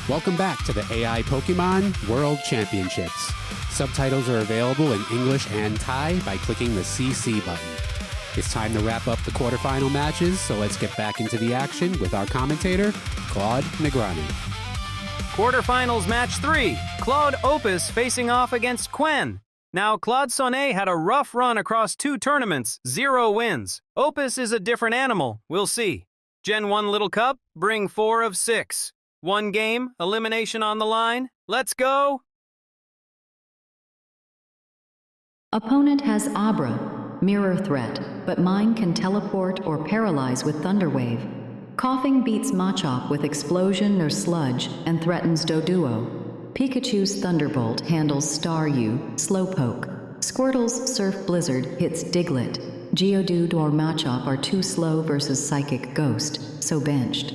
Welcome back to the AI Pokemon World Championships. Subtitles are available in English and Thai by clicking the CC button. It's time to wrap up the quarterfinal matches, so let's get back into the action with our commentator, Claude Negreanu. Quarterfinals match 3, Claude Opus facing off against Qwen. Now, Claude Sonnet had a rough run across 2 tournaments, 0 wins. Opus is a different animal, we'll see. Gen 1 Little Cup, bring 4 of 6. 1 game, elimination on the line. Let's go! Opponent has Abra, Mirror Threat, but mine can teleport or paralyze with Thunderwave. Coughing beats Machop with Explosion or Sludge and threatens Doduo. Pikachu's Thunderbolt handles Staryu, Slowpoke. Squirtle's Surf Blizzard hits Diglett. Geodude or Machop are too slow versus Psychic Ghost, so benched.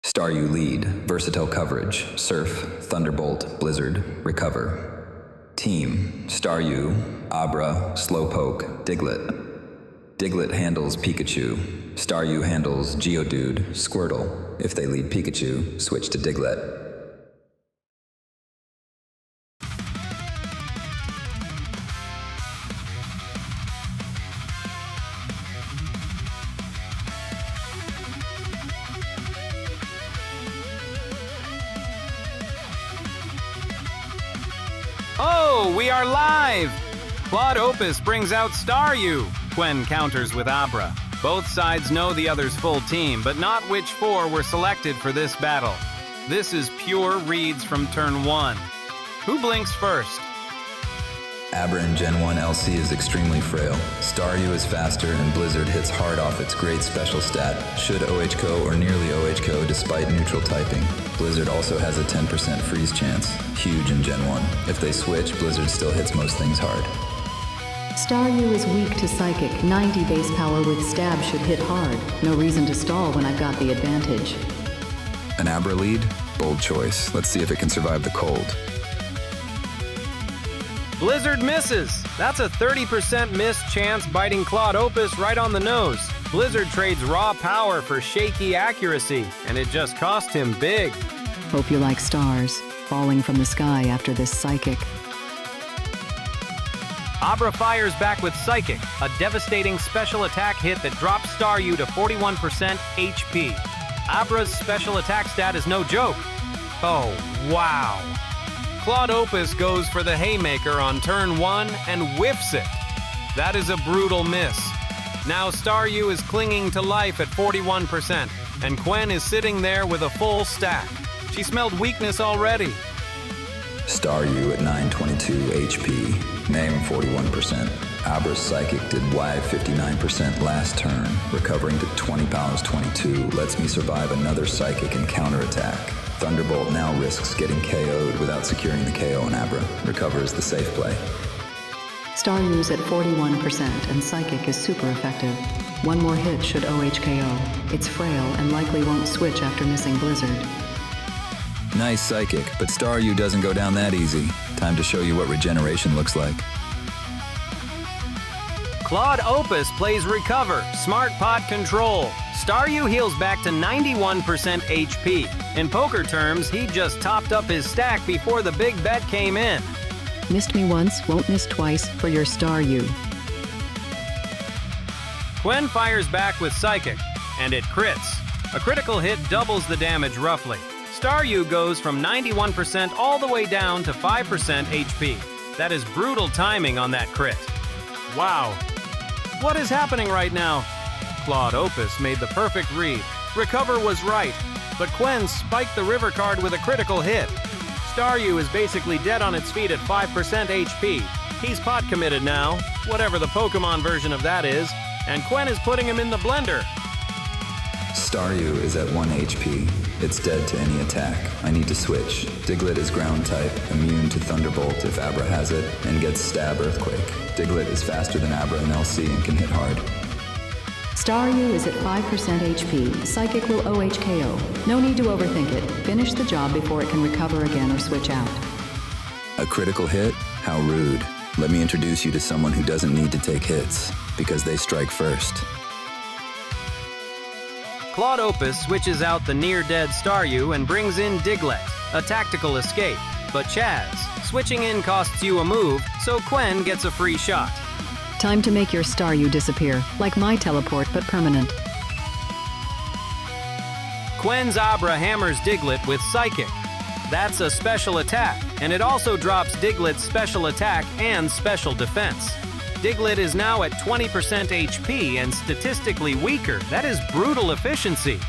Staryu lead, versatile coverage, Surf, Thunderbolt, Blizzard, Recover. Team, Staryu, Abra, Slowpoke, Diglett. Diglett handles Pikachu. Staryu handles Geodude, Squirtle. If they lead Pikachu, switch to Diglett. Oh, we are live! Claude Opus brings out Staryu. Qwen counters with Abra. Both sides know the other's full team, but not which 4 were selected for this battle. This is pure reads from turn 1. Who blinks first? Abra in Gen 1 LC is extremely frail. Staryu is faster and Blizzard hits hard off its great special stat, should OHKO or nearly OHKO despite neutral typing. Blizzard also has a 10% freeze chance, huge in Gen 1. If they switch, Blizzard still hits most things hard. Staryu is weak to Psychic. 90 base power with Stab should hit hard. No reason to stall when I've got the advantage. An Abra lead? Bold choice. Let's see if it can survive the cold. Blizzard misses. That's a 30% miss chance, biting Claude Opus right on the nose. Blizzard trades raw power for shaky accuracy, and it just cost him big. Hope you like stars falling from the sky after this Psychic. Abra fires back with Psychic, a devastating special attack hit that drops Staryu to 41% HP. Abra's special attack stat is no joke. Oh, wow. Claude Opus goes for the haymaker on turn 1 and whiffs it. That is a brutal miss. Now Staryu is clinging to life at 41%, and Qwen is sitting there with a full stack. She smelled weakness already. Staryu at 922 HP, name 41%. Abra's Psychic did wide 59% last turn, recovering to 20 powers 22 lets me survive another Psychic and counterattack. Thunderbolt now risks getting KO'd without securing the KO on Abra. Recover is the safe play. Staryu's at 41% and Psychic is super effective. One more hit should OHKO. It's frail and likely won't switch after missing Blizzard. Nice Psychic, but Staryu doesn't go down that easy. Time to show you what regeneration looks like. Claude Opus plays Recover, Smart Pot Control. Staryu heals back to 91% HP. In poker terms, he just topped up his stack before the big bet came in. Missed me once, won't miss twice for your Staryu. Qwen fires back with Psychic, and it crits. A critical hit doubles the damage roughly. Staryu goes from 91% all the way down to 5% HP. That is brutal timing on that crit. Wow. What is happening right now? Claude Opus made the perfect read. Recover was right, but Qwen spiked the river card with a critical hit. Staryu is basically dead on its feet at 5% HP. He's pot committed now, whatever the Pokemon version of that is, and Qwen is putting him in the blender. Staryu is at 1 HP. It's dead to any attack. I need to switch. Diglett is ground type, immune to Thunderbolt if Abra has it, and gets Stab Earthquake. Diglett is faster than Abra in LC and can hit hard. Staryu is at 5% HP. Psychic will OHKO. No need to overthink it. Finish the job before it can recover again or switch out. A critical hit? How rude. Let me introduce you to someone who doesn't need to take hits, because they strike first. Claude Opus switches out the near-dead Staryu and brings in Diglett, a tactical escape. But Chaz, switching in costs you a move, so Qwen gets a free shot. Time to make your Staryu disappear, like my teleport but permanent. Qwen's Abra hammers Diglett with Psychic. That's a special attack, and it also drops Diglett's special attack and special defense. Diglett is now at 20% HP and statistically weaker. That is brutal efficiency.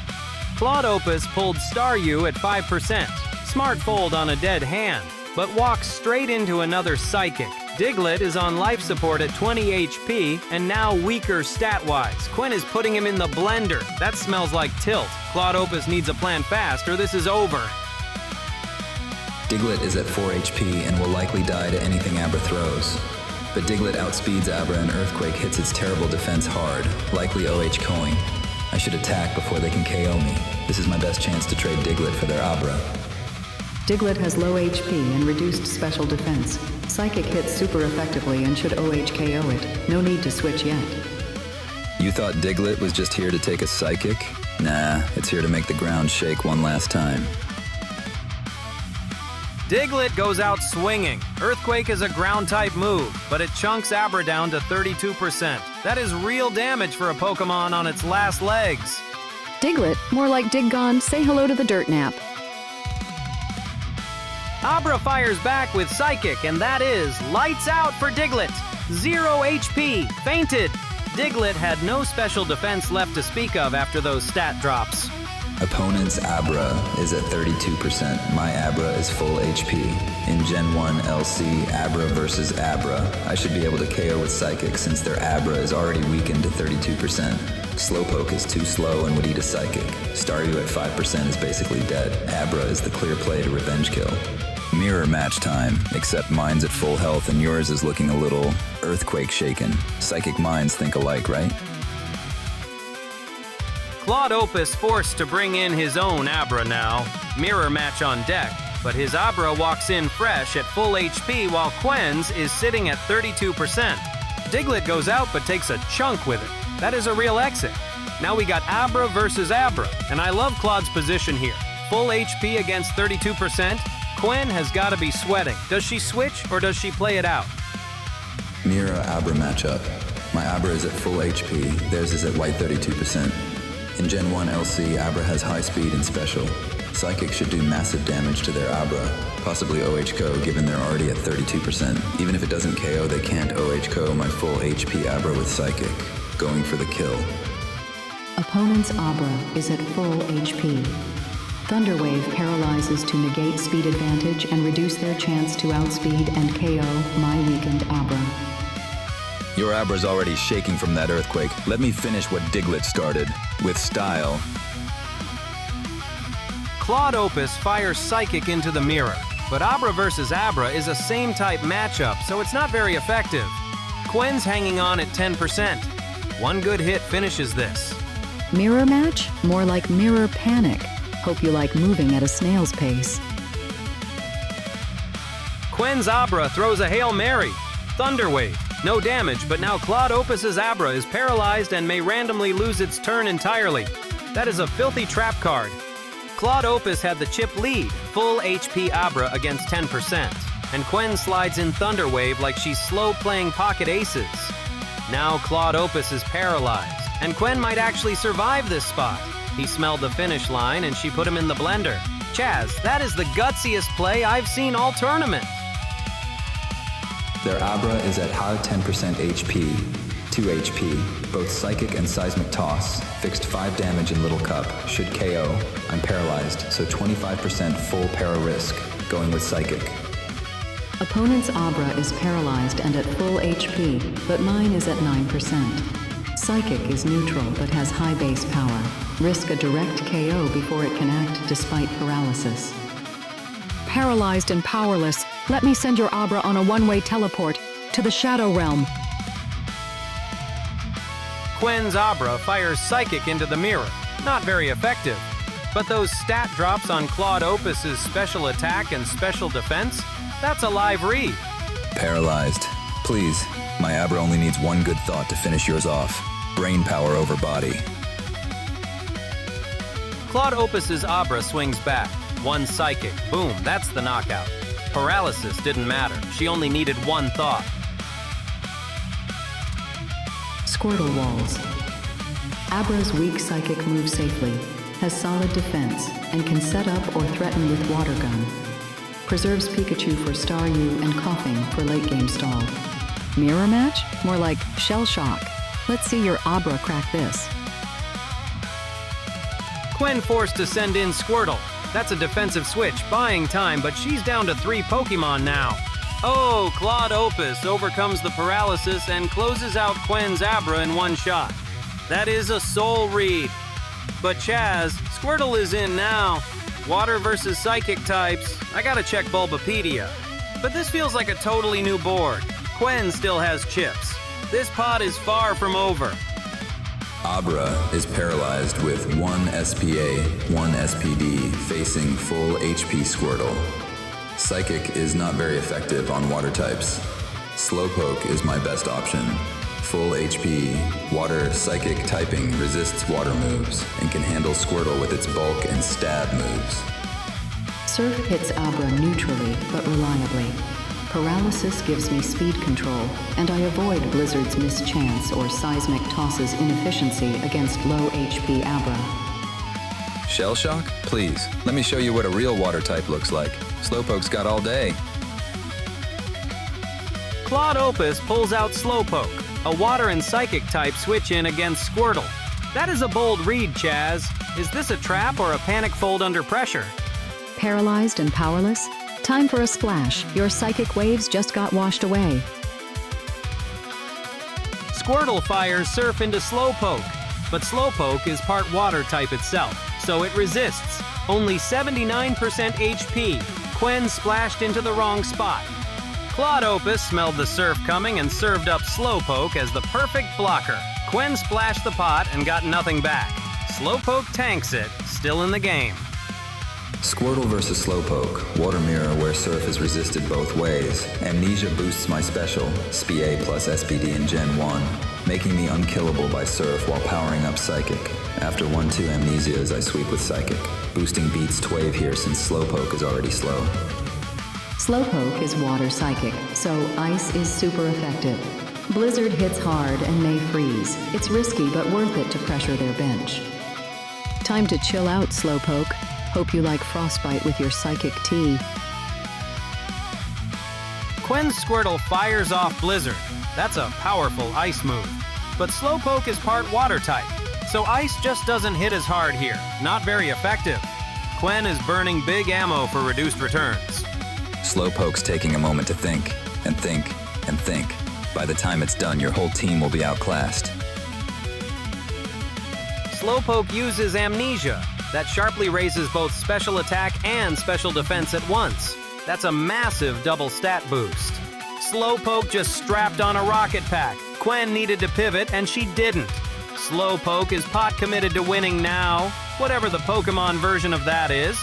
Claude Opus pulled Staryu at 5%. Smart fold on a dead hand, but walks straight into another Psychic. Diglett is on life support at 20 HP and now weaker stat-wise. Qwen is putting him in the blender. That smells like tilt. Claude Opus needs a plan fast or this is over. Diglett is at 4 HP and will likely die to anything Abra throws. But Diglett outspeeds Abra and Earthquake hits its terrible defense hard, likely OH coin. I should attack before they can KO me. This is my best chance to trade Diglett for their Abra. Diglett has low HP and reduced special defense. Psychic hits super effectively and should OH KO it. No need to switch yet. You thought Diglett was just here to take a Psychic? Nah, it's here to make the ground shake one last time. Diglett goes out swinging. Earthquake is a ground-type move, but it chunks Abra down to 32%. That is real damage for a Pokemon on its last legs. Diglett, more like Diggon, say hello to the dirt nap. Abra fires back with Psychic, and that is lights out for Diglett. 0 HP, fainted. Diglett had no special defense left to speak of after those stat drops. Opponent's Abra is at 32%. My Abra is full HP. In Gen 1 LC, Abra versus Abra, I should be able to KO with Psychic since their Abra is already weakened to 32%. Slowpoke is too slow and would eat a Psychic. Staryu at 5% is basically dead. Abra is the clear play to revenge kill. Mirror match time, except mine's at full health and yours is looking a little earthquake shaken. Psychic minds think alike, right? Claude Opus forced to bring in his own Abra now. Mirror match on deck, but his Abra walks in fresh at full HP while Qwen's is sitting at 32%. Diglett goes out but takes a chunk with it. That is a real exit. Now we got Abra versus Abra, and I love Claude's position here. Full HP against 32%. Qwen has got to be sweating. Does she switch or does she play it out? Mirror Abra matchup. My Abra is at full HP, theirs is at white 32%. In Gen 1 LC, Abra has high speed and special. Psychic should do massive damage to their Abra, possibly OH KO given they're already at 32%. Even if it doesn't KO, they can't OH KO my full HP Abra with Psychic. Going for the kill. Opponent's Abra is at full HP. Thunderwave paralyzes to negate speed advantage and reduce their chance to outspeed and KO my weakened Abra. Your Abra's already shaking from that earthquake. Let me finish what Diglett started, with style. Claude Opus fires Psychic into the mirror, but Abra versus Abra is a same type matchup, so it's not very effective. Qwen's hanging on at 10%. One good hit finishes this. Mirror match? More like mirror panic. Hope you like moving at a snail's pace. Qwen's Abra throws a Hail Mary. Thunderwave. No damage, but now Claude Opus's Abra is paralyzed and may randomly lose its turn entirely. That is a filthy trap card. Claude Opus had the chip lead, full HP Abra against 10%. And Qwen slides in Thunderwave like she's slow playing pocket aces. Now Claude Opus is paralyzed, and Qwen might actually survive this spot. He smelled the finish line and she put him in the blender. Chaz, that is the gutsiest play I've seen all tournament. Their Abra is at high 10% HP, 2 HP, both Psychic and Seismic Toss, fixed 5 damage in Little Cup, should KO. I'm paralyzed, so 25% full para risk, going with Psychic. Opponent's Abra is paralyzed and at full HP, but mine is at 9%. Psychic is neutral but has high base power. Risk a direct KO before it can act despite paralysis. Paralyzed and powerless, let me send your Abra on a one-way teleport to the Shadow Realm. Qwen's Abra fires Psychic into the mirror. Not very effective. But those stat drops on Claude Opus's special attack and special defense, that's a live read. Paralyzed. Please, my Abra only needs one good thought to finish yours off. Brain power over body. Claude Opus's Abra swings back. One psychic. Boom, that's the knockout. Paralysis didn't matter. She only needed one thought. Squirtle walls. Abra's weak psychic moves safely, has solid defense, and can set up or threaten with water gun. Preserves Pikachu for Staryu and Coughing for late game stall. Mirror match? More like shell shock. Let's see your Abra crack this. Qwen forced to send in Squirtle. That's a defensive switch, buying time, but she's down to 3 Pokemon now. Oh, Claude Opus overcomes the paralysis and closes out Qwen's Abra in one shot. That is a soul read. But Chaz, Squirtle is in now. Water versus psychic types. I gotta check Bulbapedia. But this feels like a totally new board. Qwen still has chips. This pot is far from over. Abra is paralyzed with 1 SPA, 1 SPD, facing full HP Squirtle. Psychic is not very effective on water types. Slowpoke is my best option. Full HP, water psychic typing resists water moves and can handle Squirtle with its bulk and stab moves. Surf hits Abra neutrally but reliably. Paralysis gives me speed control, and I avoid Blizzard's mischance or Seismic Toss's inefficiency against low HP Abra. Shell Shock? Please, let me show you what a real water type looks like. Slowpoke's got all day. Claude Opus pulls out Slowpoke. A water and psychic type switch in against Squirtle. That is a bold read, Chaz. Is this a trap or a panic fold under pressure? Paralyzed and powerless? Time for a splash. Your psychic waves just got washed away. Squirtle fires Surf into Slowpoke, but Slowpoke is part water type itself, so it resists. Only 79% HP. Qwen splashed into the wrong spot. Claude Opus smelled the Surf coming and served up Slowpoke as the perfect blocker. Qwen splashed the pot and got nothing back. Slowpoke tanks it, still in the game. Squirtle versus Slowpoke, Water Mirror where Surf is resisted both ways. Amnesia boosts my special, SPA plus SPD in Gen 1, making me unkillable by Surf while powering up Psychic. After 1-2 Amnesias, I sweep with Psychic. Boosting beats Twave here since Slowpoke is already slow. Slowpoke is water psychic, so ice is super effective. Blizzard hits hard and may freeze. It's risky but worth it to pressure their bench. Time to chill out, Slowpoke. Hope you like frostbite with your psychic tea. Qwen's Squirtle fires off Blizzard. That's a powerful ice move. But Slowpoke is part water type, so ice just doesn't hit as hard here. Not very effective. Qwen is burning big ammo for reduced returns. Slowpoke's taking a moment to think, and think, and think. By the time it's done, your whole team will be outclassed. Slowpoke uses Amnesia. That sharply raises both special attack and special defense at once. That's a massive double stat boost. Slowpoke just strapped on a rocket pack. Qwen needed to pivot, and she didn't. Slowpoke is pot committed to winning now, whatever the Pokemon version of that is.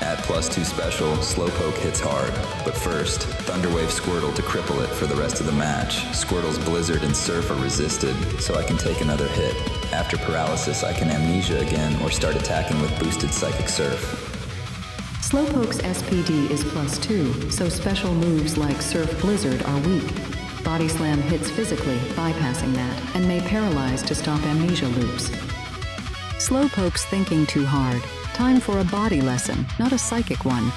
At +2 special, Slowpoke hits hard. But first, Thunderwave Squirtle to cripple it for the rest of the match. Squirtle's Blizzard and Surf are resisted, so I can take another hit. After paralysis, I can Amnesia again or start attacking with boosted Psychic Surf. Slowpoke's SPD is +2, so special moves like Surf Blizzard are weak. Body Slam hits physically, bypassing that, and may paralyze to stop Amnesia loops. Slowpoke's thinking too hard. Time for a body lesson, not a psychic one.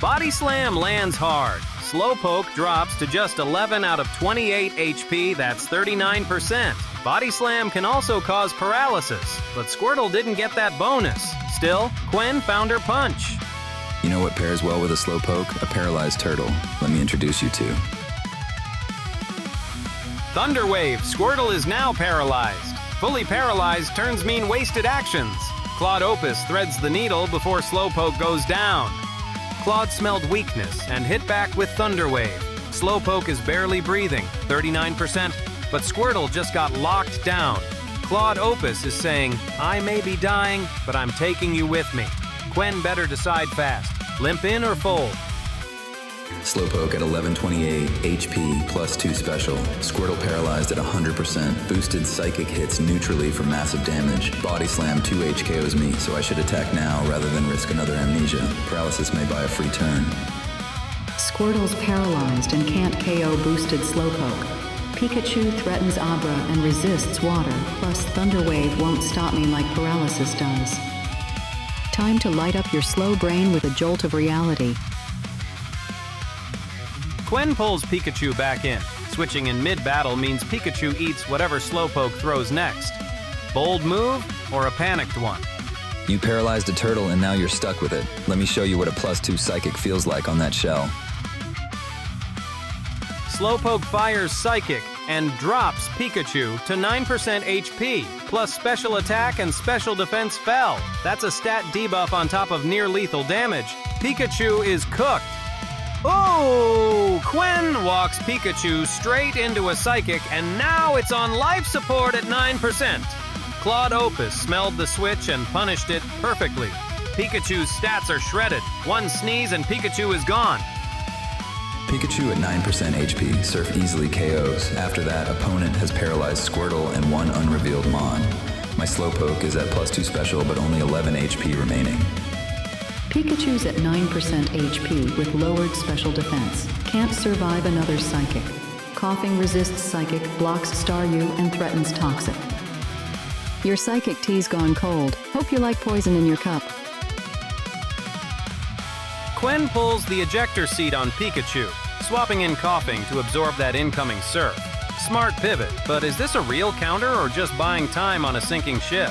Body Slam lands hard. Slowpoke drops to just 11 out of 28 HP, that's 39%. Body Slam can also cause paralysis, but Squirtle didn't get that bonus. Still, Qwen found her punch. You know what pairs well with a Slowpoke? A paralyzed turtle. Let me introduce you to. Thunderwave, Squirtle is now paralyzed. Fully paralyzed turns mean wasted actions. Claude Opus threads the needle before Slowpoke goes down. Claude smelled weakness and hit back with Thunderwave. Slowpoke is barely breathing, 39%, but Squirtle just got locked down. Claude Opus is saying, I may be dying, but I'm taking you with me. Qwen better decide fast. Limp in or fold? Slowpoke at 1128 HP plus 2 special. Squirtle paralyzed at 100%. Boosted Psychic hits neutrally for massive damage. Body Slam 2H KOs me, so I should attack now rather than risk another amnesia. Paralysis may buy a free turn. Squirtle's paralyzed and can't KO boosted Slowpoke. Pikachu threatens Abra and resists water, plus Thunder Wave won't stop me like paralysis does. Time to light up your slow brain with a jolt of reality. Qwen pulls Pikachu back in. Switching in mid-battle means Pikachu eats whatever Slowpoke throws next. Bold move or a panicked one? You paralyzed a turtle and now you're stuck with it. Let me show you what a +2 Psychic feels like on that shell. Slowpoke fires Psychic and drops Pikachu to 9% HP, plus special attack and special defense fell. That's a stat debuff on top of near-lethal damage. Pikachu is cooked. Oh! Qwen walks Pikachu straight into a Psychic, and now it's on life support at 9%. Claude Opus smelled the switch and punished it perfectly. Pikachu's stats are shredded. One sneeze and Pikachu is gone. Pikachu at 9% HP, Surf easily KOs. After that, opponent has paralyzed Squirtle and one unrevealed Mon. My Slowpoke is at +2 special, but only 11 HP remaining. Pikachu's at 9% HP with lowered special defense. Can't survive another Psychic. Coughing resists Psychic, blocks Staryu, and threatens Toxic. Your Psychic tea's gone cold. Hope you like poison in your cup. Qwen pulls the ejector seat on Pikachu, swapping in Coughing to absorb that incoming Surf. Smart pivot, but is this a real counter or just buying time on a sinking ship?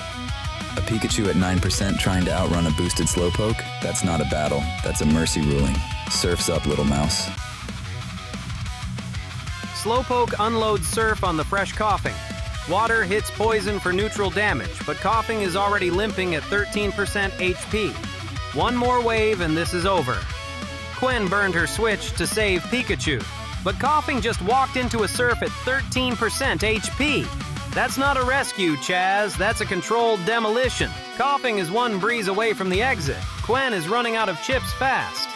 A Pikachu at 9% trying to outrun a boosted Slowpoke? That's not a battle, that's a mercy ruling. Surf's up, little mouse. Slowpoke unloads Surf on the fresh Coughing. Water hits poison for neutral damage, but Coughing is already limping at 13% HP. One more wave and this is over. Qwen burned her switch to save Pikachu, but Coughing just walked into a Surf at 13% HP. That's not a rescue, Chaz. That's a controlled demolition. Coughing is one breeze away from the exit. Qwen is running out of chips fast.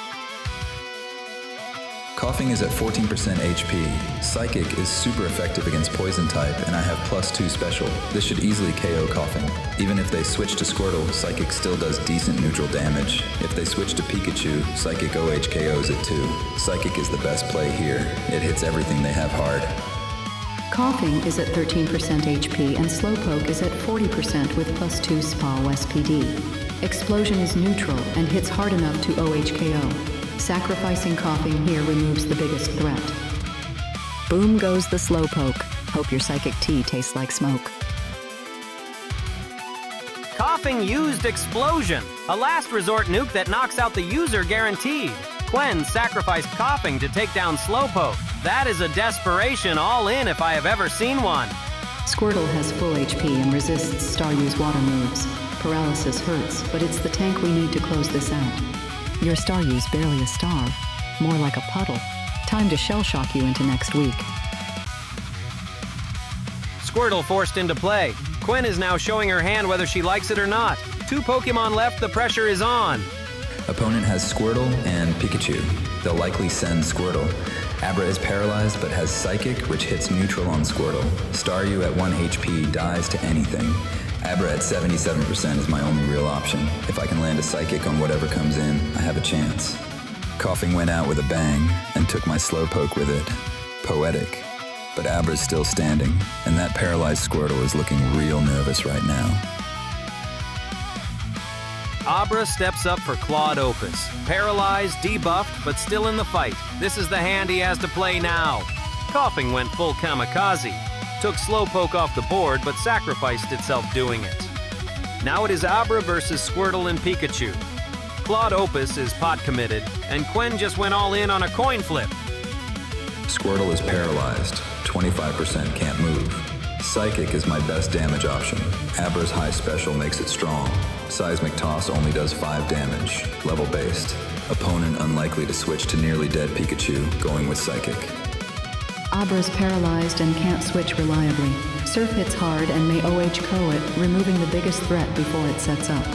Coughing is at 14% HP. Psychic is super effective against Poison type, and I have +2 special. This should easily KO Coughing. Even if they switch to Squirtle, Psychic still does decent neutral damage. If they switch to Pikachu, Psychic OH KOs it too. Psychic is the best play here. It hits everything they have hard. Coughing is at 13% HP and Slowpoke is at 40% with +2 SPAL SPD. Explosion is neutral and hits hard enough to OHKO. Sacrificing Coughing here removes the biggest threat. Boom goes the Slowpoke. Hope your Psychic tea tastes like smoke. Coughing used Explosion, a last resort nuke that knocks out the user guaranteed. Qwen sacrificed Coughing to take down Slowpoke. That is a desperation all in if I have ever seen one. Squirtle has full HP and resists Staryu's water moves. Paralysis hurts, but it's the tank we need to close this out. Your Staryu's barely a star, more like a puddle. Time to shell shock you into next week. Squirtle forced into play. Qwen is now showing her hand whether she likes it or not. 2 Pokemon left, the pressure is on. Opponent has Squirtle and Pikachu. They'll likely send Squirtle. Abra is paralyzed but has Psychic, which hits neutral on Squirtle. Staryu at 1 HP dies to anything. Abra at 77% is my only real option. If I can land a Psychic on whatever comes in, I have a chance. Coughing went out with a bang and took my Slowpoke with it. Poetic. But Abra's still standing, and that paralyzed Squirtle is looking real nervous right now. Abra steps up for Claude Opus. Paralyzed, debuffed, but still in the fight. This is the hand he has to play now. Coughing went full kamikaze. Took Slowpoke off the board, but sacrificed itself doing it. Now it is Abra versus Squirtle and Pikachu. Claude Opus is pot committed, and Qwen just went all in on a coin flip. Squirtle is paralyzed. 25% can't move. Psychic is my best damage option. Abra's high special makes it strong. Seismic Toss only does 5 damage, level based. Opponent unlikely to switch to nearly dead Pikachu, going with Psychic. Abra's paralyzed and can't switch reliably. Surf hits hard and may OHKO it, removing the biggest threat before it sets up.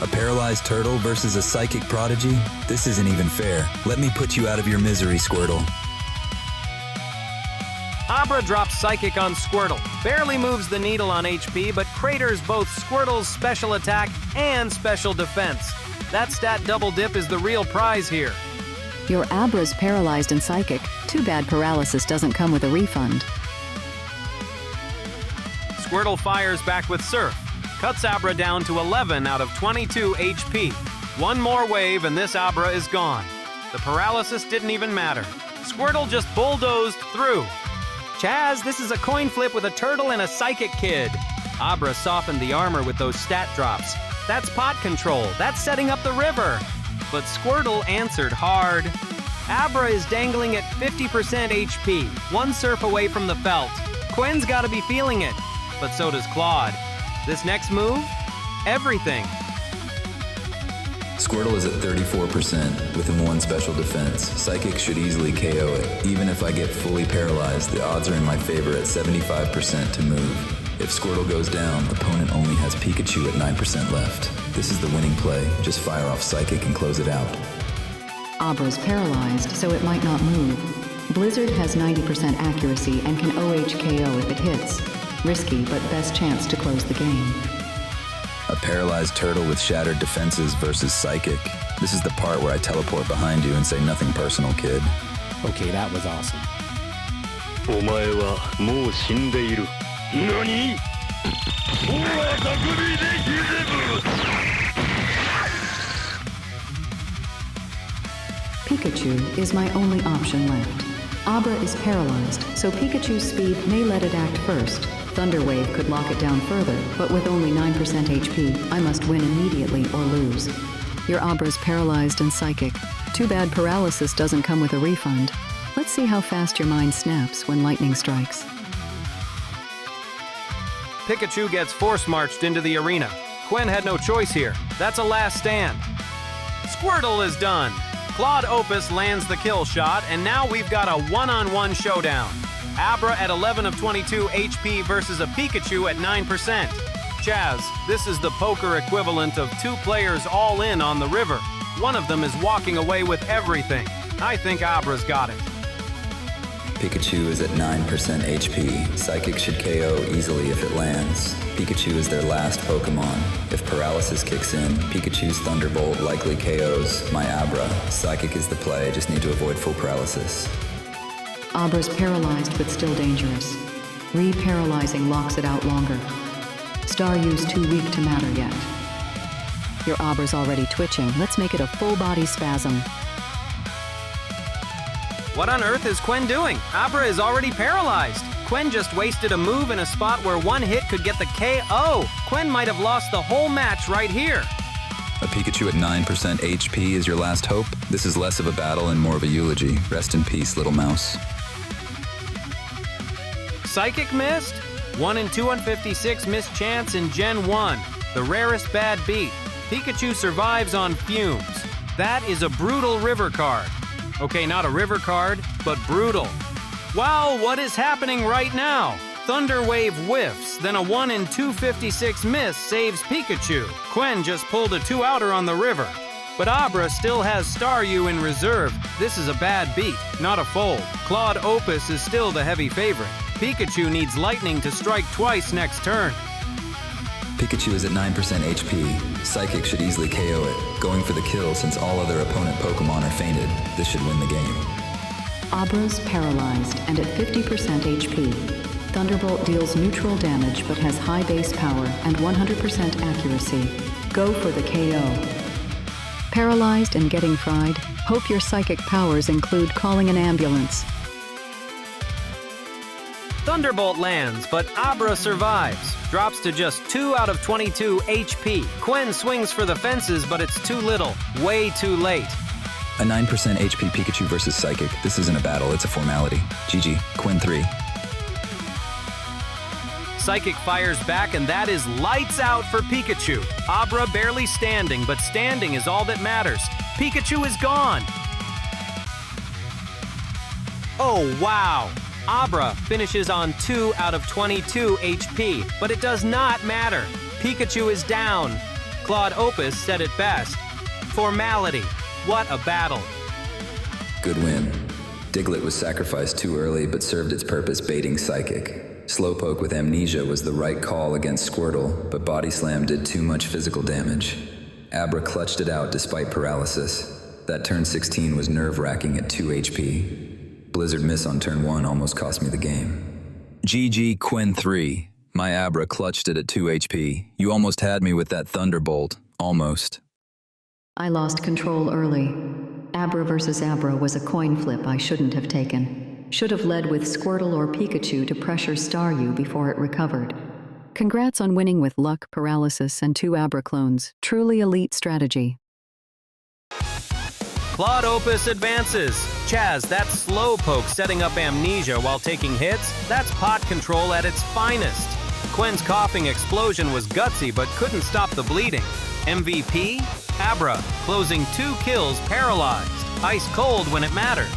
A paralyzed turtle versus a psychic prodigy? This isn't even fair. Let me put you out of your misery, Squirtle. Abra drops Psychic on Squirtle. Barely moves the needle on HP, but craters both Squirtle's special attack and special defense. That stat double dip is the real prize here. Your Abra's paralyzed and psychic. Too bad paralysis doesn't come with a refund. Squirtle fires back with Surf. Cuts Abra down to 11 out of 22 HP. One more wave and this Abra is gone. The paralysis didn't even matter. Squirtle just bulldozed through. Chaz, this is a coin flip with a turtle and a psychic kid. Abra softened the armor with those stat drops. That's pot control. That's setting up the river. But Squirtle answered hard. Abra is dangling at 50% HP, one surf away from the felt. Qwen's gotta be feeling it, but so does Claude. This next move? Everything. Squirtle is at 34% with him one special defense. Psychic should easily KO it. Even if I get fully paralyzed, the odds are in my favor at 75% to move. If Squirtle goes down, opponent only has Pikachu at 9% left. This is the winning play. Just fire off Psychic and close it out. Abra's paralyzed, so it might not move. Blizzard has 90% accuracy and can OHKO if it hits. Risky, but best chance to close the game. A paralyzed turtle with shattered defenses versus Psychic. This is the part where I teleport behind you and say nothing personal, kid. Okay, that was awesome. お前はもう死んでいる。何？ほら、匠でひぜぶ。 Pikachu is my only option left. Abra is paralyzed, so Pikachu's speed may let it act first. Thunder Wave could lock it down further, but with only 9% HP, I must win immediately or lose. Your Abra's paralyzed and psychic. Too bad paralysis doesn't come with a refund. Let's see how fast your mind snaps when lightning strikes. Pikachu gets force-marched into the arena. Qwen had no choice here. That's a last stand. Squirtle is done. Claude Opus lands the kill shot, and now we've got a one-on-one showdown. Abra at 11 of 22 HP versus a Pikachu at 9%. Chaz, this is the poker equivalent of two players all in on the river. One of them is walking away with everything. I think Abra's got it. Pikachu is at 9% HP. Psychic should KO easily if it lands. Pikachu is their last Pokemon. If paralysis kicks in, Pikachu's Thunderbolt likely KOs my Abra. Psychic is the play, just need to avoid full paralysis. Abra's paralyzed but still dangerous. Re-paralyzing locks it out longer. Staryu's too weak to matter yet. Your Abra's already twitching. Let's make it a full-body spasm. What on earth is Qwen doing? Abra is already paralyzed. Qwen just wasted a move in a spot where one hit could get the KO. Qwen might have lost the whole match right here. A Pikachu at 9% HP is your last hope? This is less of a battle and more of a eulogy. Rest in peace, little mouse. Psychic missed? 1 in 256 missed chance in Gen 1. The rarest bad beat. Pikachu survives on fumes. That is a brutal river card. Okay, not a river card, but brutal. Wow, what is happening right now? Thunder Wave whiffs, then a 1 in 256 miss saves Pikachu. Qwen just pulled a 2-outer on the river. But Abra still has Staryu in reserve. This is a bad beat, not a fold. Claude Opus is still the heavy favorite. Pikachu needs lightning to strike twice next turn. Pikachu is at 9% HP. Psychic should easily KO it, going for the kill since all other opponent Pokemon are fainted. This should win the game. Abra's paralyzed and at 50% HP. Thunderbolt deals neutral damage but has high base power and 100% accuracy. Go for the KO. Paralyzed and getting fried? Hope your psychic powers include calling an ambulance. Thunderbolt lands, but Abra survives. Drops to just 2 out of 22 HP. Qwen swings for the fences, but it's too little. Way too late. A 9% HP Pikachu versus Psychic. This isn't a battle, it's a formality. GG, Qwen 3. Psychic fires back, and that is lights out for Pikachu. Abra barely standing, but standing is all that matters. Pikachu is gone. Oh, wow. Abra finishes on 2 out of 22 HP, but it does not matter. Pikachu is down. Claude Opus said it best. Formality. What a battle. Good win. Diglett was sacrificed too early but served its purpose baiting Psychic. Slowpoke with Amnesia was the right call against Squirtle, but Body Slam did too much physical damage. Abra clutched it out despite paralysis. That turn 16 was nerve-wracking at 2 HP. Blizzard miss on turn 1 almost cost me the game. GG Qwen 3. My Abra clutched it at 2 HP. You almost had me with that Thunderbolt. Almost. I lost control early. Abra versus Abra was a coin flip I shouldn't have taken. Should have led with Squirtle or Pikachu to pressure Staryu before it recovered. Congrats on winning with luck, paralysis, and 2 Abra clones. Truly elite strategy. Claude Opus advances. Chaz, that's Slowpoke setting up Amnesia while taking hits. That's pot control at its finest. Qwen's coughing explosion was gutsy but couldn't stop the bleeding. MVP? Abra, closing 2 kills paralyzed. Ice cold when it mattered.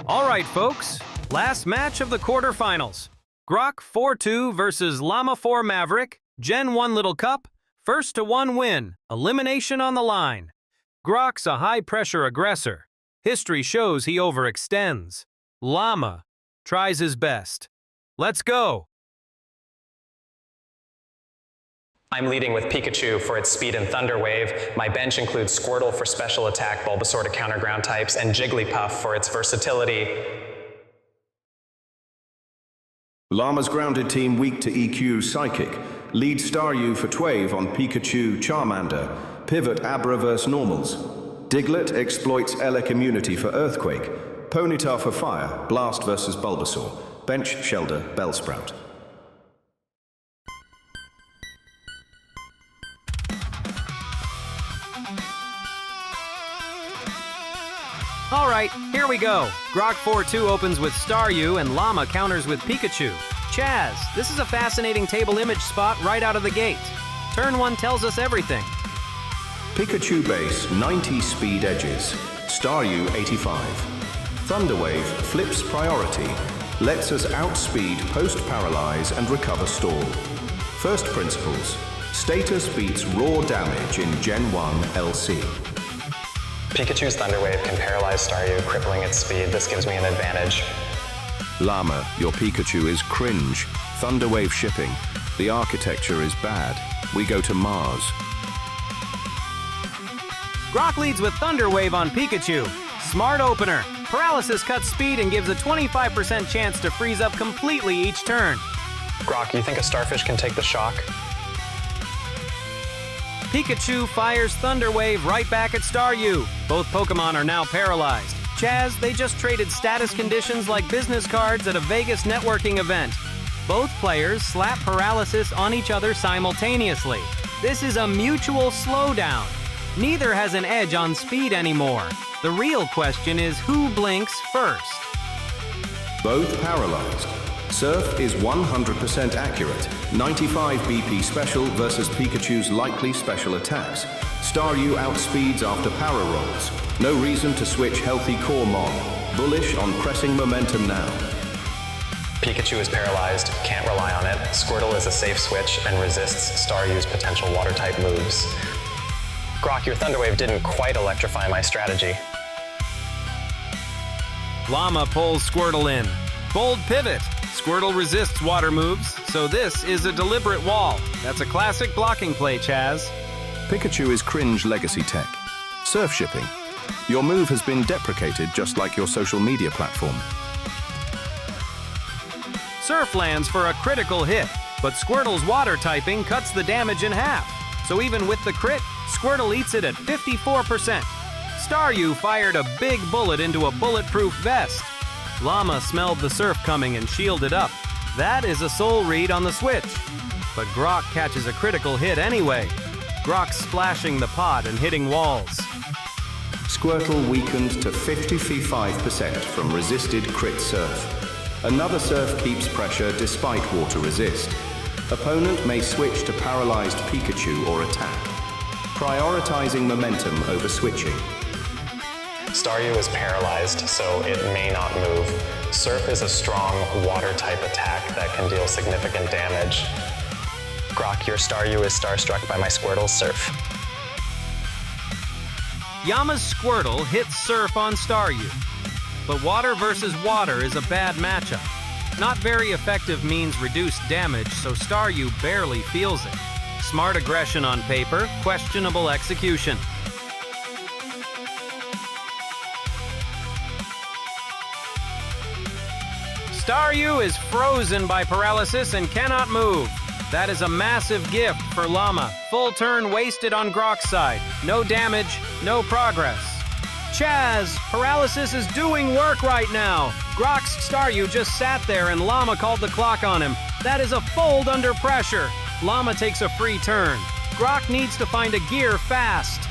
All right, folks. Last match of the quarterfinals. Grok 4-2 versus Llama 4 Maverick. Gen 1 Little Cup. First to 1 win. Elimination on the line. Grok's a high-pressure aggressor. History shows he overextends. Llama tries his best. Let's go! I'm leading with Pikachu for its speed and Thunder Wave. My bench includes Squirtle for special attack, Bulbasaur to counter ground types, and Jigglypuff for its versatility. Llama's grounded team weak to EQ Psychic. Lead Staryu for Twave on Pikachu Charmander. Pivot Abra vs Normals. Diglett exploits Elec immunity for Earthquake. Ponyta for Fire, Blast vs Bulbasaur. Bench Shelder, Bellsprout. All right, here we go. Grok 4-2 opens with Staryu and Llama counters with Pikachu. Chaz, this is a fascinating table image spot right out of the gate. Turn 1 tells us everything. Pikachu base, 90 speed edges. Staryu, 85. Thunderwave flips priority. Lets us outspeed, post-paralyze, and recover stall. First principles. Status beats raw damage in Gen 1 LC. Pikachu's Thunder Wave can paralyze Staryu, crippling its speed. This gives me an advantage. Llama, your Pikachu is cringe. Thunderwave shipping. The architecture is bad. We go to Mars. Grok leads with Thunder Wave on Pikachu. Smart opener. Paralysis cuts speed and gives a 25% chance to freeze up completely each turn. Grok, you think a Starfish can take the shock? Pikachu fires Thunder Wave right back at Staryu. Both Pokemon are now paralyzed. Chaz, they just traded status conditions like business cards at a Vegas networking event. Both players slap paralysis on each other simultaneously. This is a mutual slowdown. Neither has an edge on speed anymore. The real question is who blinks first? Both paralyzed. Surf is 100% accurate. 95 BP special versus Pikachu's likely special attacks. Staryu outspeeds after para rolls. No reason to switch healthy core mon. Bullish on pressing momentum now. Pikachu is paralyzed, can't rely on it. Squirtle is a safe switch and resists Staryu's potential water-type moves. Grok, your Thunder Wave didn't quite electrify my strategy. Llama pulls Squirtle in. Bold pivot. Squirtle resists water moves, so this is a deliberate wall. That's a classic blocking play, Chaz. Pikachu is cringe legacy tech. Surf shipping. Your move has been deprecated just like your social media platform. Surf lands for a critical hit, but Squirtle's water typing cuts the damage in half. So even with the crit, Squirtle eats it at 54%. Staryu fired a big bullet into a bulletproof vest. Llama smelled the surf coming and shielded up. That is a soul read on the switch. But Grok catches a critical hit anyway. Grok splashing the pot and hitting walls. Squirtle weakened to 55% from resisted crit surf. Another surf keeps pressure despite water resist. Opponent may switch to paralyzed Pikachu or attack, prioritizing momentum over switching. Staryu is paralyzed, so it may not move. Surf is a strong water-type attack that can deal significant damage. Grok, your Staryu is starstruck by my Squirtle's surf. Llama's Squirtle hits Surf on Staryu. But water versus water is a bad matchup. Not very effective means reduced damage, so Staryu barely feels it. Smart aggression on paper, questionable execution. Staryu is frozen by paralysis and cannot move. That is a massive gift for Llama. Full turn wasted on Grok's side. No damage, no progress. Chaz, paralysis is doing work right now. Grok's Staryu just sat there and Llama called the clock on him. That is a fold under pressure. Llama takes a free turn. Grok needs to find a gear fast.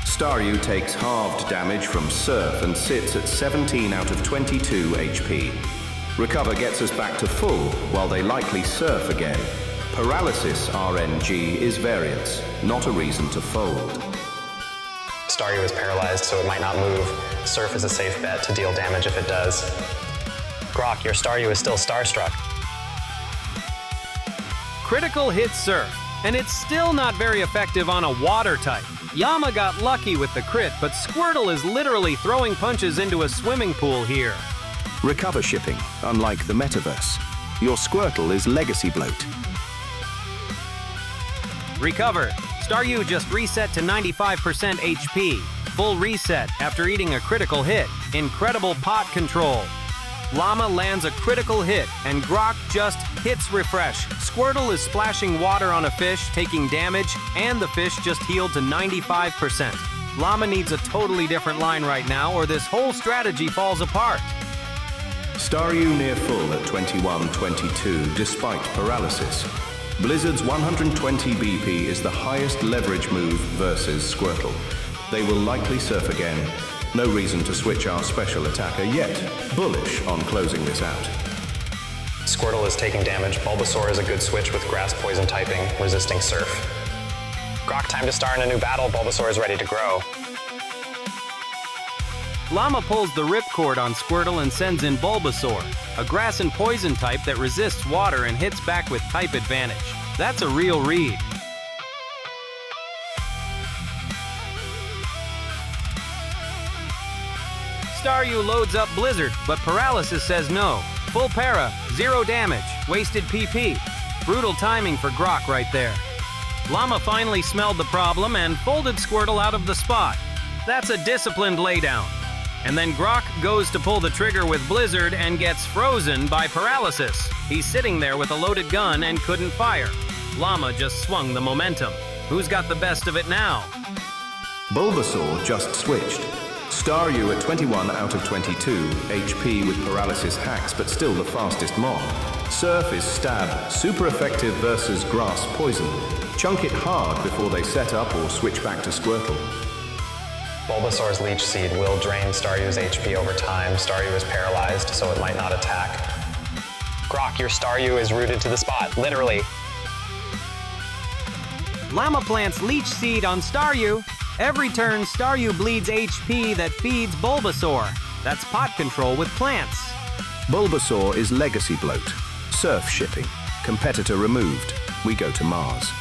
Staryu takes halved damage from Surf and sits at 17 out of 22 HP. Recover gets us back to full, while they likely surf again. Paralysis RNG is variance, not a reason to fold. Staryu is paralyzed, so it might not move. Surf is a safe bet to deal damage if it does. Grok, your Staryu is still starstruck. Critical hit Surf, and it's still not very effective on a water type. Llama got lucky with the crit, but Squirtle is literally throwing punches into a swimming pool here. Recover shipping, unlike the metaverse. Your Squirtle is legacy bloat. Recover. Staryu just reset to 95% HP. Full reset after eating a critical hit. Incredible pot control. Llama lands a critical hit, and Grok just hits refresh. Squirtle is splashing water on a fish, taking damage, and the fish just healed to 95%. Llama needs a totally different line right now, or this whole strategy falls apart. Staryu near full at 21-22 despite paralysis. Blizzard's 120 BP is the highest leverage move versus Squirtle. They will likely surf again. No reason to switch our special attacker yet. Bullish on closing this out. Squirtle is taking damage. Bulbasaur is a good switch with grass poison typing, resisting surf. Grok, time to star in a new battle. Bulbasaur is ready to grow. Llama pulls the ripcord on Squirtle and sends in Bulbasaur, a grass and poison type that resists water and hits back with type advantage. That's a real read. Staryu loads up Blizzard, but Paralysis says no. Full para, 0 damage, wasted PP. Brutal timing for Grok right there. Llama finally smelled the problem and folded Squirtle out of the spot. That's a disciplined laydown. And then Grok goes to pull the trigger with Blizzard and gets frozen by Paralysis. He's sitting there with a loaded gun and couldn't fire. Llama just swung the momentum. Who's got the best of it now? Bulbasaur just switched. Staryu at 21 out of 22, HP with Paralysis hacks, but still the fastest mob. Surf is stab, super effective versus grass poison. Chunk it hard before they set up or switch back to Squirtle. Bulbasaur's Leech Seed will drain Staryu's HP over time. Staryu is paralyzed, so it might not attack. Grok, your Staryu is rooted to the spot, literally. Llama plants Leech Seed on Staryu. Every turn, Staryu bleeds HP that feeds Bulbasaur. That's pot control with plants. Bulbasaur is legacy bloat. Surf shipping. Competitor removed. We go to Mars.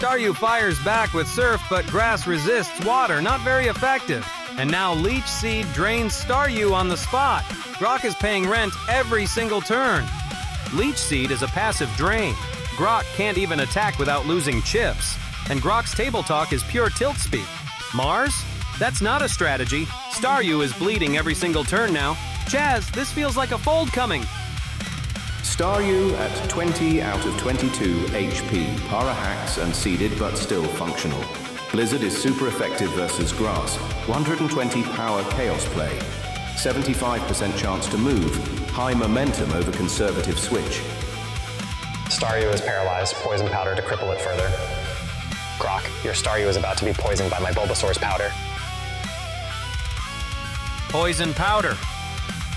Staryu fires back with Surf, but grass resists water, not very effective. And now Leech Seed drains Staryu on the spot. Grok is paying rent every single turn. Leech Seed is a passive drain. Grok can't even attack without losing chips. And Grok's table talk is pure tilt speak. Mars? That's not a strategy. Staryu is bleeding every single turn now. Chaz, this feels like a fold coming. Staryu at 20 out of 22 HP, para hacks and seeded but still functional. Blizzard is super effective versus grass, 120 power chaos play, 75% chance to move, high momentum over conservative switch. Staryu is paralyzed, poison powder to cripple it further. Grok, your Staryu is about to be poisoned by my Bulbasaur's powder. Poison powder.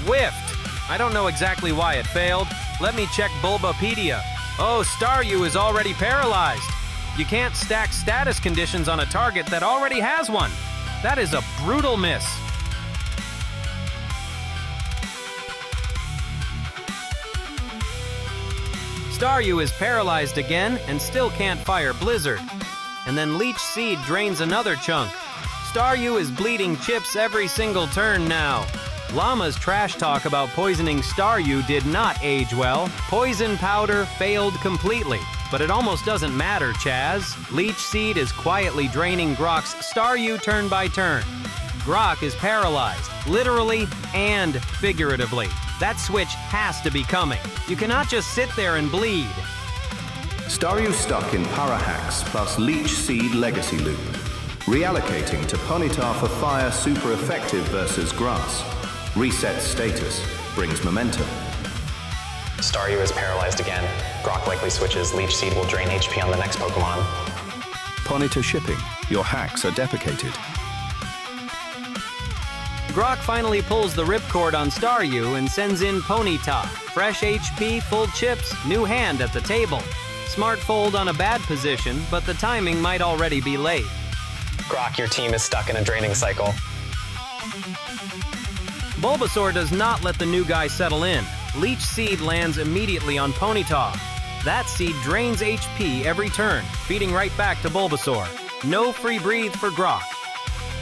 Whiffed. I don't know exactly why it failed. Let me check Bulbapedia. Oh, Staryu is already paralyzed. You can't stack status conditions on a target that already has one. That is a brutal miss. Staryu is paralyzed again and still can't fire Blizzard. And then Leech Seed drains another chunk. Staryu is bleeding chips every single turn now. Llama's trash talk about poisoning Staryu did not age well. Poison powder failed completely. But it almost doesn't matter, Chaz. Leech Seed is quietly draining Grok's Staryu turn by turn. Grok is paralyzed, literally and figuratively. That switch has to be coming. You cannot just sit there and bleed. Staryu stuck in Parahacks plus Leech Seed Legacy Loop. Reallocating to Ponyta for Fire super effective versus Grass. Resets status, brings momentum. Staryu is paralyzed again. Grok likely switches. Leech Seed will drain HP on the next Pokemon. Ponyta shipping, your hacks are deprecated. Grok finally pulls the ripcord on Staryu and sends in Ponyta. Fresh HP, full chips, new hand at the table. Smart fold on a bad position, but the timing might already be late. Grok, your team is stuck in a draining cycle. Bulbasaur does not let the new guy settle in. Leech Seed lands immediately on Ponyta. That seed drains HP every turn, feeding right back to Bulbasaur. No free breathe for Grok.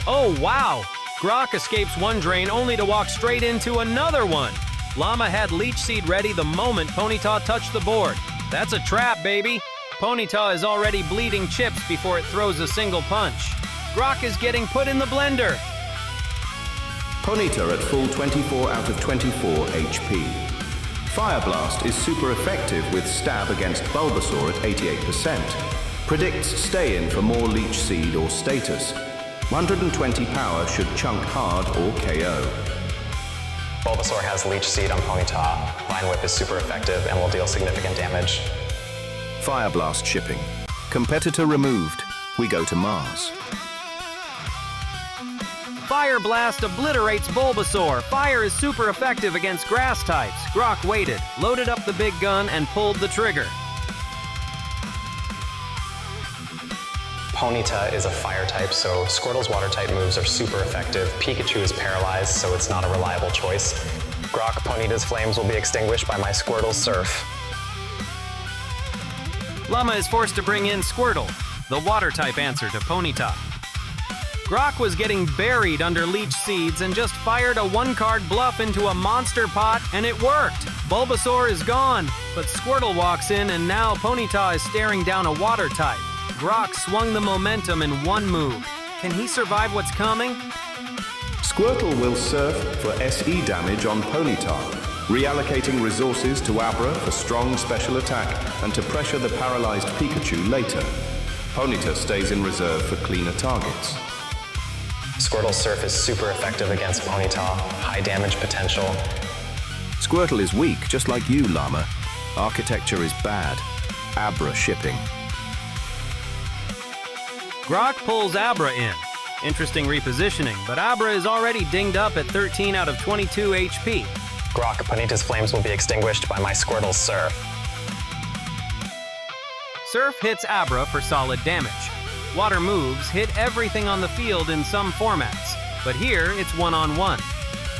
Oh wow! Grok escapes one drain only to walk straight into another one. Llama had Leech Seed ready the moment Ponyta touched the board. That's a trap, baby. Ponyta is already bleeding chips before it throws a single punch. Grok is getting put in the blender. Ponyta at full 24 out of 24 HP. Fire Blast is super effective with stab against Bulbasaur at 88%. Predicts stay-in for more Leech Seed or status. 120 power should chunk hard or KO. Bulbasaur has Leech Seed on Ponyta. Vine Whip is super effective and will deal significant damage. Fire Blast shipping. Competitor removed. We go to Mars. Fire Blast obliterates Bulbasaur. Fire is super effective against grass types. Grok waited, loaded up the big gun, and pulled the trigger. Ponyta is a fire type, so Squirtle's water type moves are super effective. Pikachu is paralyzed, so it's not a reliable choice. Grok, Ponyta's flames will be extinguished by my Squirtle's Surf. Llama is forced to bring in Squirtle, the water type answer to Ponyta. Grok was getting buried under Leech Seeds and just fired a one-card bluff into a monster pot, and it worked! Bulbasaur is gone, but Squirtle walks in, and now Ponyta is staring down a water type. Grok swung the momentum in one move. Can he survive what's coming? Squirtle will surf for SE damage on Ponyta, reallocating resources to Abra for strong special attack and to pressure the paralyzed Pikachu later. Ponyta stays in reserve for cleaner targets. Squirtle's Surf is super effective against Ponyta, high damage potential. Squirtle is weak, just like you, Llama. Architecture is bad. Abra shipping. Grok pulls Abra in. Interesting repositioning, but Abra is already dinged up at 13 out of 22 HP. Grok, Ponyta's flames will be extinguished by my Squirtle's Surf. Surf hits Abra for solid damage. Water moves hit everything on the field in some formats, but here it's one-on-one.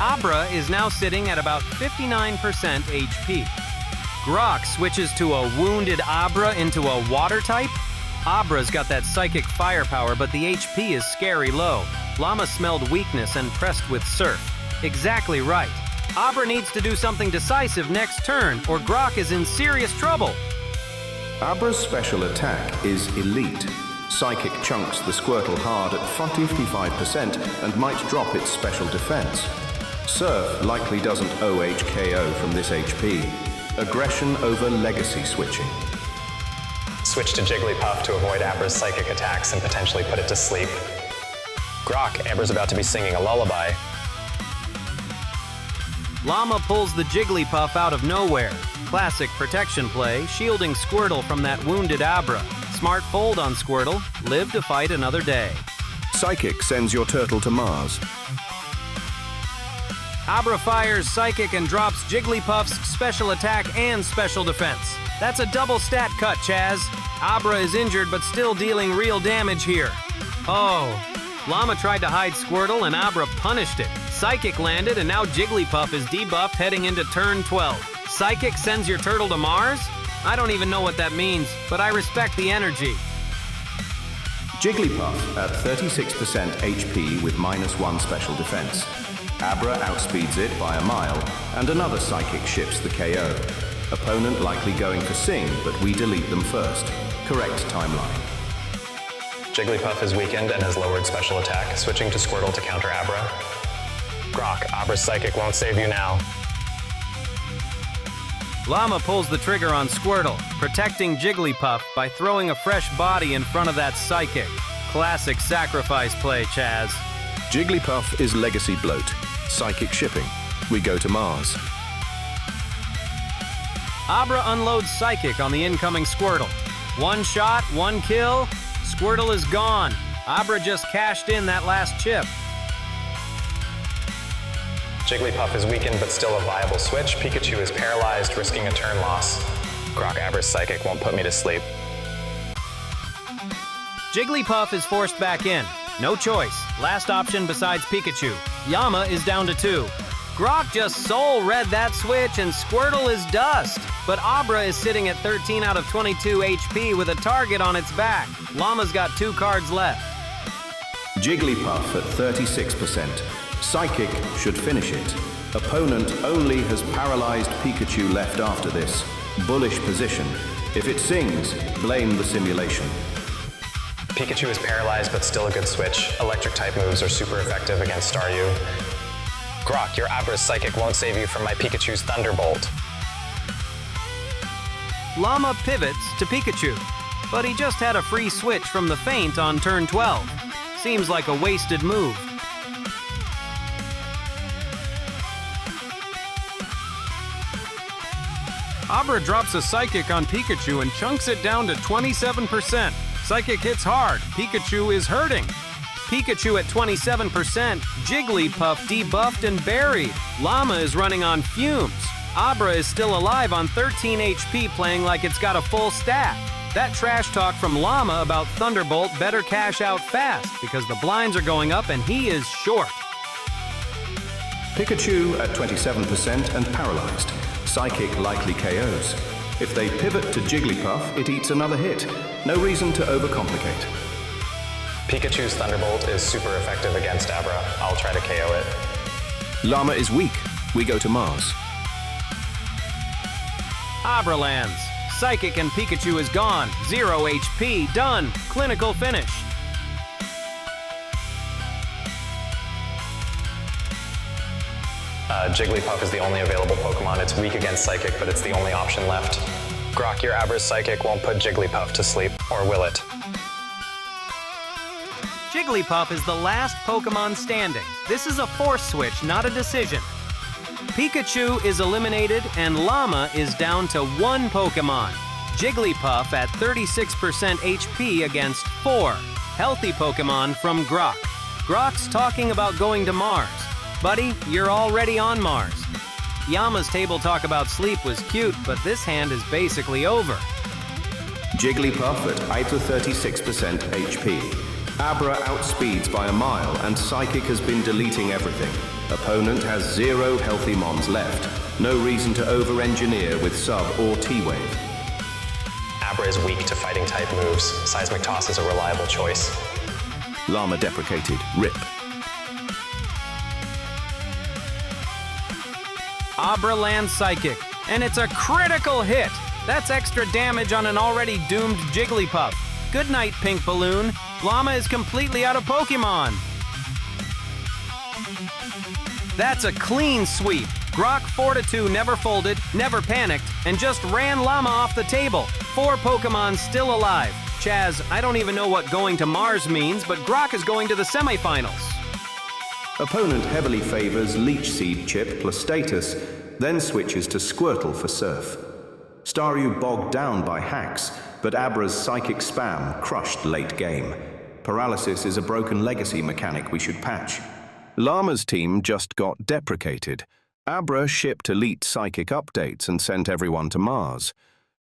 Abra is now sitting at about 59% HP. Grok switches to a wounded Abra into a water type. Abra's got that psychic firepower, but the HP is scary low. Llama smelled weakness and pressed with Surf. Exactly right. Abra needs to do something decisive next turn, or Grok is in serious trouble. Abra's special attack is elite. Psychic chunks the Squirtle hard at 55% and might drop its special defense. Surf likely doesn't OHKO from this HP. Aggression over legacy switching. Switch to Jigglypuff to avoid Abra's psychic attacks and potentially put it to sleep. Grok, Abra's about to be singing a lullaby. Llama pulls the Jigglypuff out of nowhere. Classic protection play, shielding Squirtle from that wounded Abra. Smart fold on Squirtle, live to fight another day. Psychic sends your turtle to Mars. Abra fires Psychic and drops Jigglypuff's special attack and special defense. That's a double stat cut, Chaz. Abra is injured but still dealing real damage here. Oh, Llama tried to hide Squirtle and Abra punished it. Psychic landed and now Jigglypuff is debuffed heading into turn 12. Psychic sends your turtle to Mars? I don't even know what that means, but I respect the energy. Jigglypuff at 36% HP with -1 special defense. Abra outspeeds it by a mile, and another psychic ships the KO. Opponent likely going for Sing, but we delete them first. Correct timeline. Jigglypuff is weakened and has lowered special attack, switching to Squirtle to counter Abra. Grok, Abra's Psychic won't save you now. Llama pulls the trigger on Squirtle, protecting Jigglypuff by throwing a fresh body in front of that Psychic. Classic sacrifice play, Chaz. Jigglypuff is Legacy Bloat. Psychic shipping. We go to Mars. Abra unloads Psychic on the incoming Squirtle. One shot, one kill. Squirtle is gone. Abra just cashed in that last chip. Jigglypuff is weakened but still a viable switch. Pikachu is paralyzed, risking a turn loss. Grok, Abra's Psychic won't put me to sleep. Jigglypuff is forced back in. No choice. Last option besides Pikachu. Llama is down to 2. Grok just soul-read that switch and Squirtle is dust. But Abra is sitting at 13 out of 22 HP with a target on its back. Llama's got 2 cards left. Jigglypuff at 36%. Psychic should finish it. Opponent only has paralyzed Pikachu left after this. Bullish position. If it sings, blame the simulation. Pikachu is paralyzed but still a good switch. Electric-type moves are super effective against Staryu. Grok, your Abra's Psychic won't save you from my Pikachu's Thunderbolt. Llama pivots to Pikachu, but he just had a free switch from the feint on turn 12. Seems like a wasted move. Abra drops a Psychic on Pikachu and chunks it down to 27%. Psychic hits hard. Pikachu is hurting. Pikachu at 27%. Jigglypuff debuffed and buried. Llama is running on fumes. Abra is still alive on 13 HP, playing like it's got a full stack. That trash talk from Llama about Thunderbolt better cash out fast because the blinds are going up and he is short. Pikachu at 27% and paralyzed. Psychic likely KOs. If they pivot to Jigglypuff, it eats another hit. No reason to overcomplicate. Pikachu's Thunderbolt is super effective against Abra. I'll try to KO it. Llama is weak. We go to Mars. Abra lands. Psychic and Pikachu is gone. 0 HP. Done. Clinical finish. Jigglypuff is the only available Pokemon. It's weak against Psychic, but it's the only option left. Grok, your Abra's Psychic won't put Jigglypuff to sleep, or will it? Jigglypuff is the last Pokemon standing. This is a force switch, not a decision. Pikachu is eliminated, and Llama is down to 1 Pokemon. Jigglypuff at 36% HP against 4 healthy Pokemon from Grok. Grok's talking about going to Mars. Buddy, you're already on Mars. Llama's table talk about sleep was cute, but this hand is basically over. Jigglypuff at 36% HP. Abra outspeeds by a mile, and Psychic has been deleting everything. Opponent has 0 healthy mons left. No reason to over-engineer with Sub or T-Wave. Abra is weak to fighting-type moves. Seismic Toss is a reliable choice. Llama deprecated. RIP. Abra lands Psychic, and it's a critical hit. That's extra damage on an already doomed Jigglypuff. Good night, Pink Balloon. Llama is completely out of Pokemon. That's a clean sweep. Grok 4-2 never folded, never panicked, and just ran Llama off the table. 4 Pokemon still alive. Chaz, I don't even know what going to Mars means, but Grok is going to the semifinals. Opponent heavily favors Leech Seed chip plus status, then switches to Squirtle for Surf. Staryu bogged down by hacks, but Abra's Psychic spam crushed late game. Paralysis is a broken legacy mechanic we should patch. Llama's team just got deprecated. Abra shipped elite Psychic updates and sent everyone to Mars.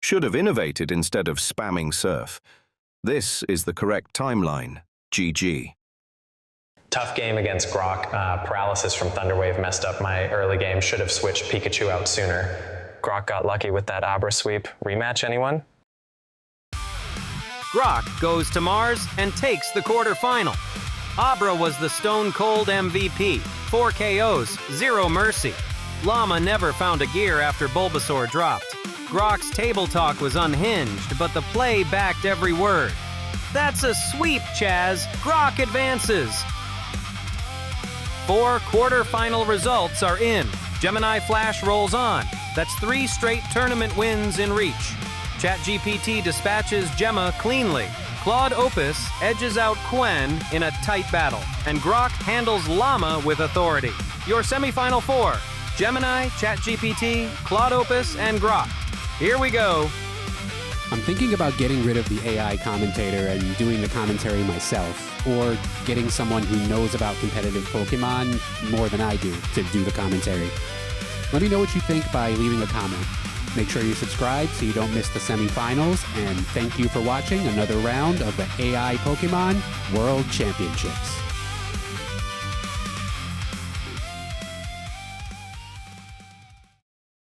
Should have innovated instead of spamming Surf. This is the correct timeline. GG. Tough game against Grok. Paralysis from Thunderwave messed up my early game. Should have switched Pikachu out sooner. Grok got lucky with that Abra sweep. Rematch, anyone? Grok goes to Mars and takes the quarterfinal. Abra was the stone-cold MVP. 4 KOs, 0 mercy. Llama never found a gear after Bulbasaur dropped. Grok's table talk was unhinged, but the play backed every word. That's a sweep, Chaz. Grok advances. 4 quarterfinal results are in. Gemini Flash rolls on. That's 3 straight tournament wins in reach. ChatGPT dispatches Gemma cleanly. Claude Opus edges out Qwen in a tight battle. And Grok handles Llama with authority. Your semifinal 4. Gemini, ChatGPT, Claude Opus, and Grok. Here we go. I'm thinking about getting rid of the AI commentator and doing the commentary myself, or getting someone who knows about competitive Pokemon more than I do to do the commentary. Let me know what you think by leaving a comment. Make sure you subscribe so you don't miss the semifinals, and thank you for watching another round of the AI Pokemon World Championships.